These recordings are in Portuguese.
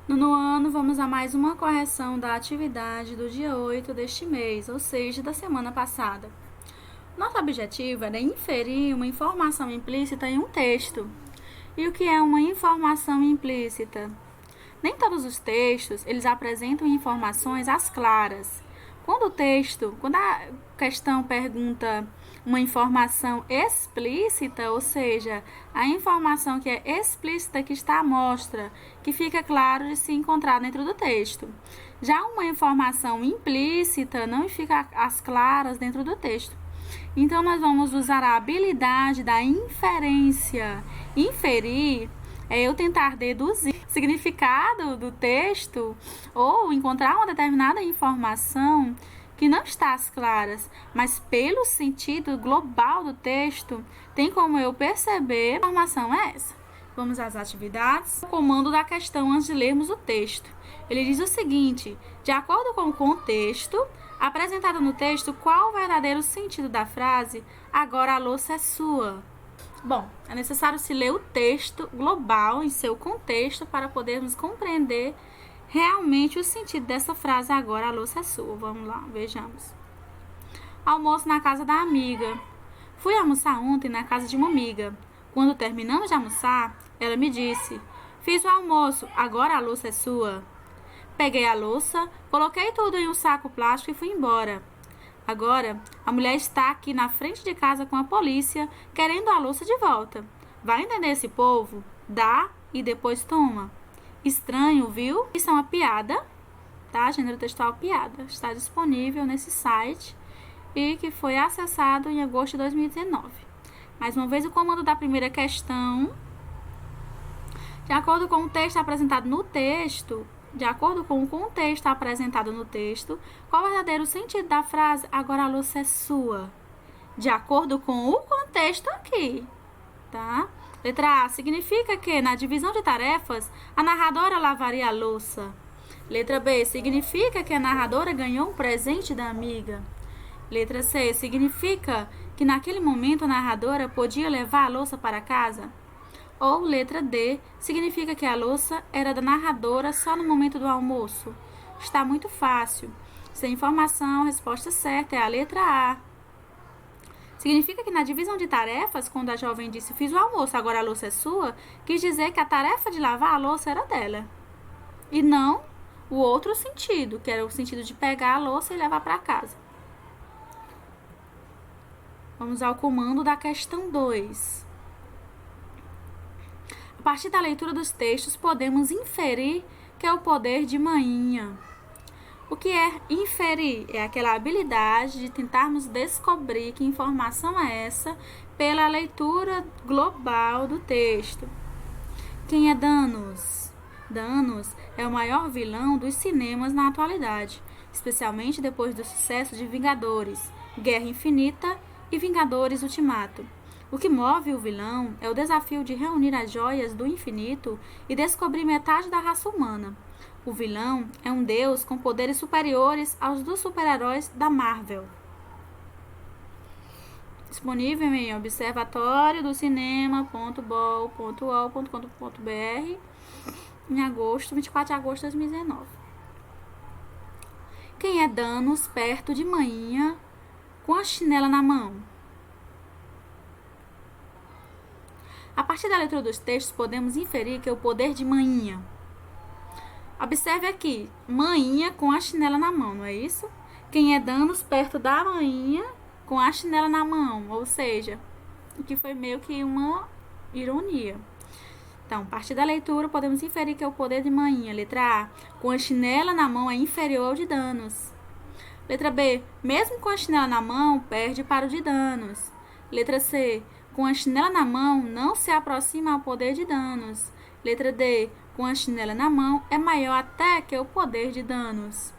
No ano, vamos a mais uma correção da atividade do dia 8 deste mês, ou seja, da semana passada. Nosso objetivo era inferir uma informação implícita em um texto. E o que é uma informação implícita? Nem todos os textos, eles apresentam informações às claras. Quando a questão pergunta uma informação explícita, ou seja, a informação que é explícita que está à mostra, que fica claro de se encontrar dentro do texto. Já uma informação implícita não fica às claras dentro do texto. Então, nós vamos usar a habilidade da inferência. Inferir é eu tentar deduzir o significado do texto ou encontrar uma determinada informação que não está às claras, mas pelo sentido global do texto, tem como eu perceber que informação é essa. Vamos às atividades. O comando da questão antes de lermos o texto. Ele diz o seguinte: de acordo com o contexto apresentado no texto, qual o verdadeiro sentido da frase "agora a louça é sua"? Bom, é necessário se ler o texto global em seu contexto para podermos compreender realmente o sentido dessa frase "agora a louça é sua". Vamos lá, vejamos. Almoço na casa da amiga. Fui almoçar ontem na casa de uma amiga. Quando terminamos de almoçar, ela me disse: fiz o almoço, agora a louça é sua. Peguei a louça, coloquei tudo em um saco plástico e fui embora. Agora, a mulher está aqui na frente de casa com a polícia, querendo a louça de volta. Vai entender esse povo? Dá e depois toma. Estranho, viu? Isso é uma piada, tá? Gênero textual piada. Está disponível nesse site e que foi acessado em agosto de 2019. Mais uma vez, o comando da primeira questão. De acordo com o texto apresentado no texto, qual o verdadeiro sentido da frase "agora a louça é sua"? De acordo com o contexto aqui, tá? Letra A, significa que na divisão de tarefas, a narradora lavaria a louça. Letra B, significa que a narradora ganhou um presente da amiga. Letra C, significa que naquele momento a narradora podia levar a louça para casa. Ou letra D, significa que a louça era da narradora só no momento do almoço. Está muito fácil. Sem informação, a resposta certa é a letra A. Significa que na divisão de tarefas, quando a jovem disse "fiz o almoço, agora a louça é sua", quis dizer que a tarefa de lavar a louça era dela. E não o outro sentido, que era o sentido de pegar a louça e levar para casa. Vamos ao comando da questão 2. A partir da leitura dos textos, podemos inferir que é o poder de manhinha. O que é inferir? É aquela habilidade de tentarmos descobrir que informação é essa pela leitura global do texto. Quem é Thanos? Thanos é o maior vilão dos cinemas na atualidade, especialmente depois do sucesso de Vingadores, Guerra Infinita e Vingadores Ultimato. O que move o vilão é o desafio de reunir as joias do infinito e descobrir metade da raça humana. O vilão é um deus com poderes superiores aos dos super-heróis da Marvel. Disponível em observatório do cinema.bol.ol.com.br em agosto, 24 de agosto de 2019. Quem é Thanos perto de manhinha com a chinela na mão? A partir da leitura dos textos, podemos inferir que é o poder de manhinha. Observe aqui, manhinha com a chinela na mão, não é isso? Quem é Thanos perto da manhinha com a chinela na mão, ou seja, o que foi meio que uma ironia. Então, a partir da leitura, podemos inferir que é o poder de manhinha. Letra A, com a chinela na mão é inferior ao de Thanos. Letra B, mesmo com a chinela na mão, perde para o de Thanos. Letra C, com a chinela na mão, não se aproxima ao poder de Thanos. Letra D, com a chinela na mão, é maior até que o poder de Thanos.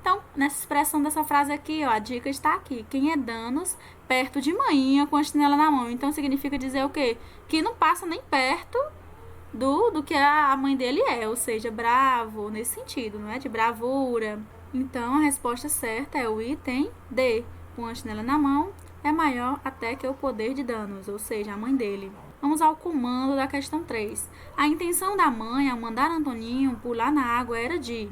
Então, nessa expressão dessa frase aqui, ó, a dica está aqui. Quem é Thanos perto de manhinha com a chinela na mão? Então, significa dizer o quê? Que não passa nem perto do que a mãe dele é, ou seja, bravo, nesse sentido, não é? De bravura. Então, a resposta certa é o item D. Com a chinela na mão, é maior até que o poder de Thanos, ou seja, a mãe dele. Vamos ao comando da questão 3. A intenção da mãe ao mandar Antoninho pular na água era de...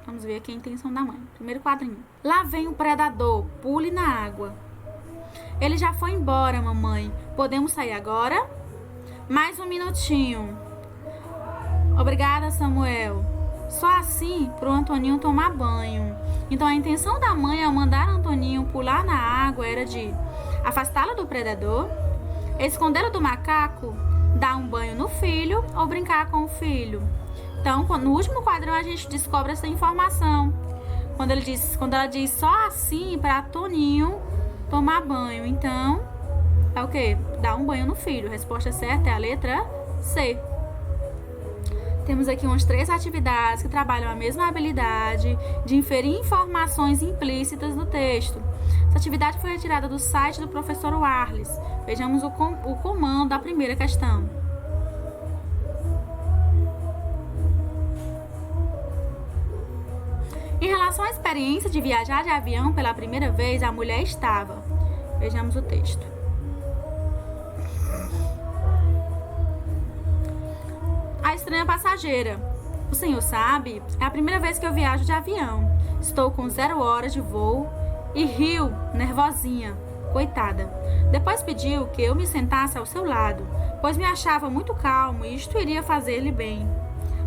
Vamos ver aqui a intenção da mãe. Primeiro quadrinho. Lá vem o predador, pule na água. Ele já foi embora, mamãe. Podemos sair agora? Mais um minutinho. Obrigada, Samuel. Só assim pro Antoninho tomar banho. Então a intenção da mãe ao mandar Antoninho pular na água era de afastá-lo do predador, escondê-lo do macaco, dar um banho no filho ou brincar com o filho. Então, no último quadrinho a gente descobre essa informação. Quando ela diz só assim para Toninho tomar banho. Então, é o quê? Dar um banho no filho. A resposta certa é a letra C. Temos aqui umas 3 atividades que trabalham a mesma habilidade de inferir informações implícitas no texto. Essa atividade foi retirada do site do professor Warles. Vejamos o comando da primeira questão. Em relação à experiência de viajar de avião pela primeira vez, a mulher estava. Vejamos o texto. A estranha passageira. O senhor sabe, é a primeira vez que eu viajo de avião. Estou com 0 horas de voo e riu, nervosinha. Coitada. Depois pediu que eu me sentasse ao seu lado, pois me achava muito calmo e isto iria fazer-lhe bem.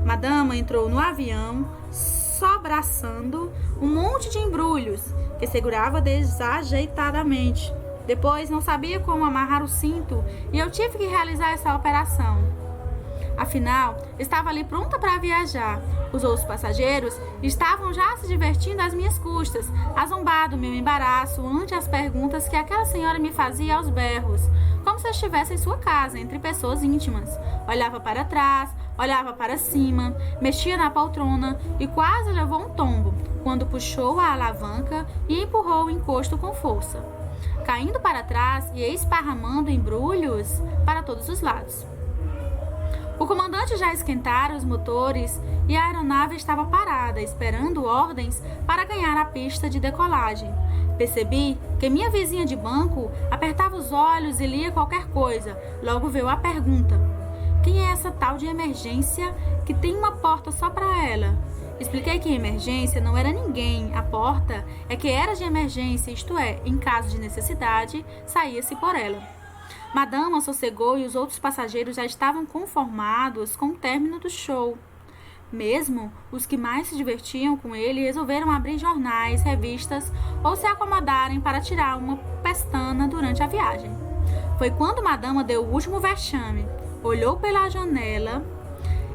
Madama entrou no avião, sobraçando um monte de embrulhos que segurava desajeitadamente. Depois não sabia como amarrar o cinto e eu tive que realizar essa operação. Afinal, estava ali pronta para viajar. Os outros passageiros estavam já se divertindo às minhas custas, a zombar do meu embaraço ante as perguntas que aquela senhora me fazia aos berros, como se estivesse em sua casa, entre pessoas íntimas. Olhava para trás, olhava para cima, mexia na poltrona e quase levou um tombo, quando puxou a alavanca e empurrou o encosto com força, caindo para trás e esparramando embrulhos para todos os lados. O comandante já esquentara os motores e a aeronave estava parada, esperando ordens para ganhar a pista de decolagem. Percebi que minha vizinha de banco apertava os olhos e lia qualquer coisa. Logo veio a pergunta: quem é essa tal de emergência que tem uma porta só para ela? Expliquei que emergência não era ninguém, a porta é que era de emergência, isto é, em caso de necessidade, saía-se por ela. Madama sossegou e os outros passageiros já estavam conformados com o término do show. Mesmo os que mais se divertiam com ele resolveram abrir jornais, revistas ou se acomodarem para tirar uma pestana durante a viagem. Foi quando Madama deu o último vexame. Olhou pela janela.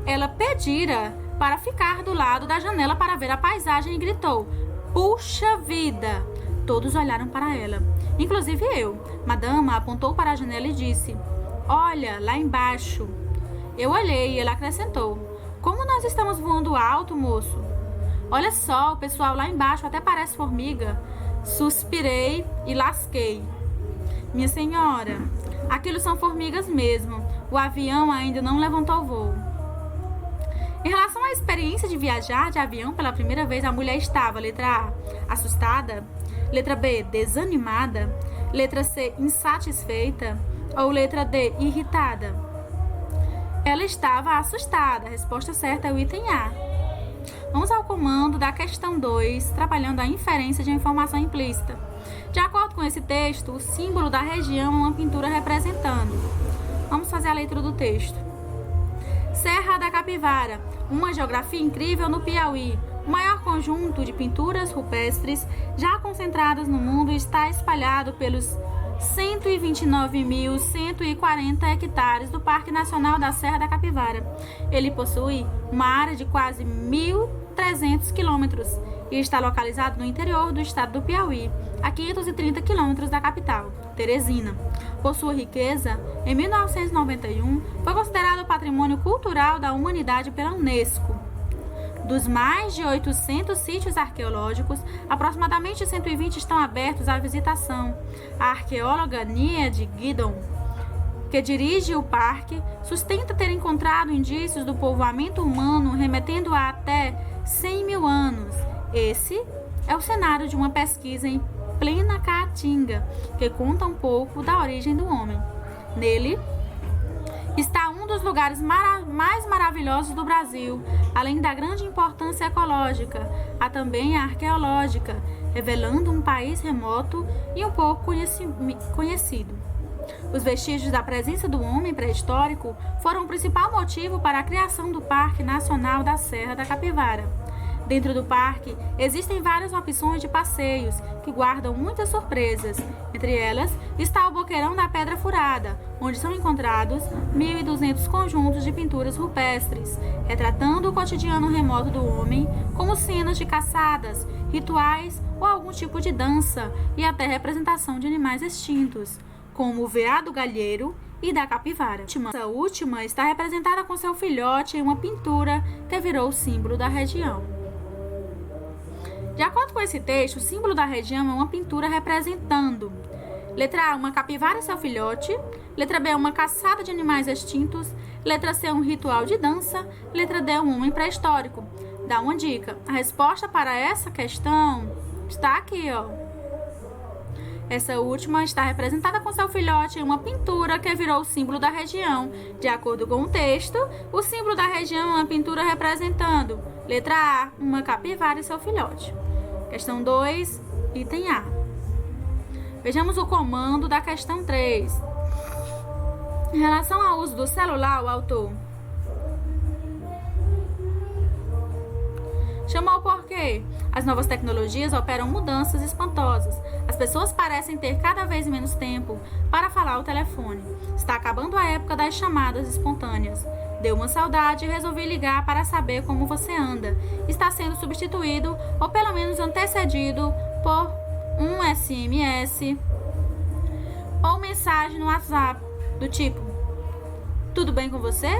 Ela pedira para ficar do lado da janela para ver a paisagem e gritou: "Puxa vida!" Todos olharam para ela, inclusive eu. Madama apontou para a janela e disse: "Olha, lá embaixo." Eu olhei e ela acrescentou: "Como nós estamos voando alto, moço." "Olha só, o pessoal lá embaixo até parece formiga." Suspirei e lasquei. "Minha senhora, aquilo são formigas mesmo. O avião ainda não levantou voo." Em relação à experiência de viajar de avião pela primeira vez, a mulher estava, letra A, assustada, letra B, desanimada, letra C, insatisfeita ou letra D, irritada? Ela estava assustada. A resposta certa é o item A. Vamos ao comando da questão 2, trabalhando a inferência de informação implícita. De acordo com esse texto, o símbolo da região é uma pintura representando. Vamos fazer a leitura do texto. Serra da Capivara, uma geografia incrível no Piauí. O maior conjunto de pinturas rupestres já concentradas no mundo está espalhado pelos 129.140 hectares do Parque Nacional da Serra da Capivara. Ele possui uma área de quase 1.300 quilômetros e está localizado no interior do estado do Piauí, a 530 quilômetros da capital, Teresina. Por sua riqueza, em 1991, foi considerado Patrimônio Cultural da Humanidade pela Unesco. Dos mais de 800 sítios arqueológicos, aproximadamente 120 estão abertos à visitação. A arqueóloga Nia Guidon, que dirige o parque, sustenta ter encontrado indícios do povoamento humano remetendo a até 100 mil anos. Esse é o cenário de uma pesquisa em plena Caatinga, que conta um pouco da origem do homem. Nele, está um dos lugares mais maravilhosos do Brasil. Além da grande importância ecológica, há também a arqueológica, revelando um país remoto e um pouco conhecido. Os vestígios da presença do homem pré-histórico foram o principal motivo para a criação do Parque Nacional da Serra da Capivara. Dentro do parque, existem várias opções de passeios que guardam muitas surpresas. Entre elas está o Boqueirão da Pedra Furada, onde são encontrados 1.200 conjuntos de pinturas rupestres, retratando o cotidiano remoto do homem, como cenas de caçadas, rituais ou algum tipo de dança, e até representação de animais extintos, como o veado galheiro e da capivara. Essa última está representada com seu filhote em uma pintura que virou o símbolo da região. De acordo com esse texto, o símbolo da região é uma pintura representando: letra A, uma capivara e seu filhote; letra B, uma caçada de animais extintos; letra C, um ritual de dança; letra D, um homem pré-histórico. Dá uma dica: a resposta para essa questão está aqui, ó. Essa última está representada com seu filhote em uma pintura que virou o símbolo da região. De acordo com o texto, o símbolo da região é uma pintura representando: letra A, uma capivara e seu filhote. Questão 2, item A. Vejamos o comando da questão 3. Em relação ao uso do celular, o autor chamou porque as novas tecnologias operam mudanças espantosas. As pessoas parecem ter cada vez menos tempo para falar ao telefone. Está acabando a época das chamadas espontâneas. Deu uma saudade e resolvi ligar para saber como você anda. Está sendo substituído, ou pelo menos antecedido, por um SMS ou mensagem no WhatsApp do tipo: tudo bem com você?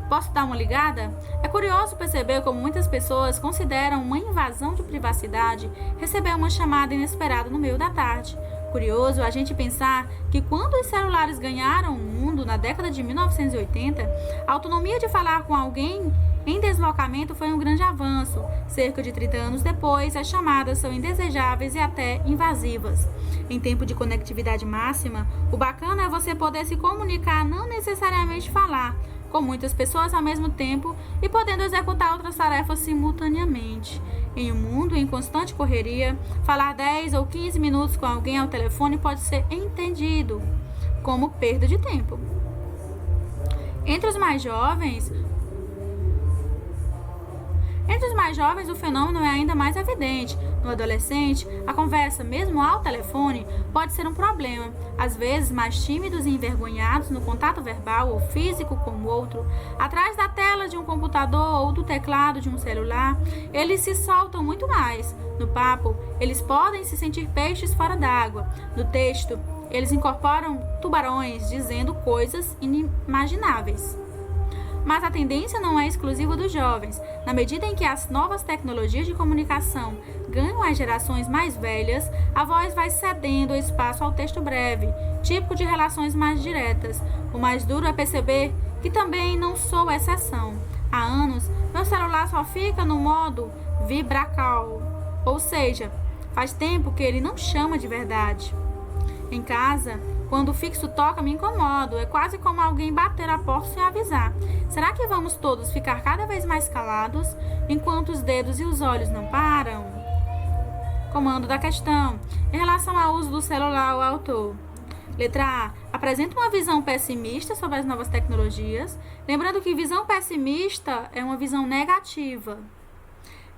Posso dar uma ligada? É curioso perceber como muitas pessoas consideram uma invasão de privacidade receber uma chamada inesperada no meio da tarde. Curioso a gente pensar que quando os celulares ganharam o mundo na década de 1980, a autonomia de falar com alguém em deslocamento foi um grande avanço. Cerca de 30 anos depois, as chamadas são indesejáveis e até invasivas. Em tempo de conectividade máxima, o bacana é você poder se comunicar, não necessariamente falar, com muitas pessoas ao mesmo tempo e podendo executar outras tarefas simultaneamente. Em um mundo em constante correria, falar 10 ou 15 minutos com alguém ao telefone pode ser entendido como perda de tempo. Entre os mais jovens, o fenômeno é ainda mais evidente. No adolescente, a conversa, mesmo ao telefone, pode ser um problema. Às vezes, mais tímidos e envergonhados no contato verbal ou físico com o outro, atrás da tela de um computador ou do teclado de um celular, eles se soltam muito mais. No papo, eles podem se sentir peixes fora d'água. No texto, eles incorporam tubarões, dizendo coisas inimagináveis. Mas a tendência não é exclusiva dos jovens. Na medida em que as novas tecnologias de comunicação ganham as gerações mais velhas, a voz vai cedendo espaço ao texto breve, típico de relações mais diretas. O mais duro é perceber que também não sou exceção. Há anos, meu celular só fica no modo vibracal, ou seja, faz tempo que ele não chama de verdade. Em casa, quando o fixo toca, me incomodo. É quase como alguém bater a porta sem avisar. Será que vamos todos ficar cada vez mais calados enquanto os dedos e os olhos não param? Comando da questão. Em relação ao uso do celular, o autor. Letra A. Apresenta uma visão pessimista sobre as novas tecnologias. Lembrando que visão pessimista é uma visão negativa.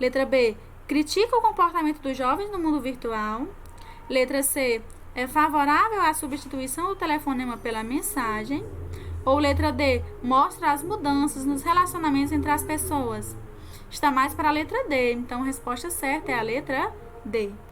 Letra B. Critica o comportamento dos jovens no mundo virtual. Letra C. É favorável à substituição do telefonema pela mensagem. Ou letra D, mostra as mudanças nos relacionamentos entre as pessoas. Está mais para a letra D, então a resposta certa é a letra D.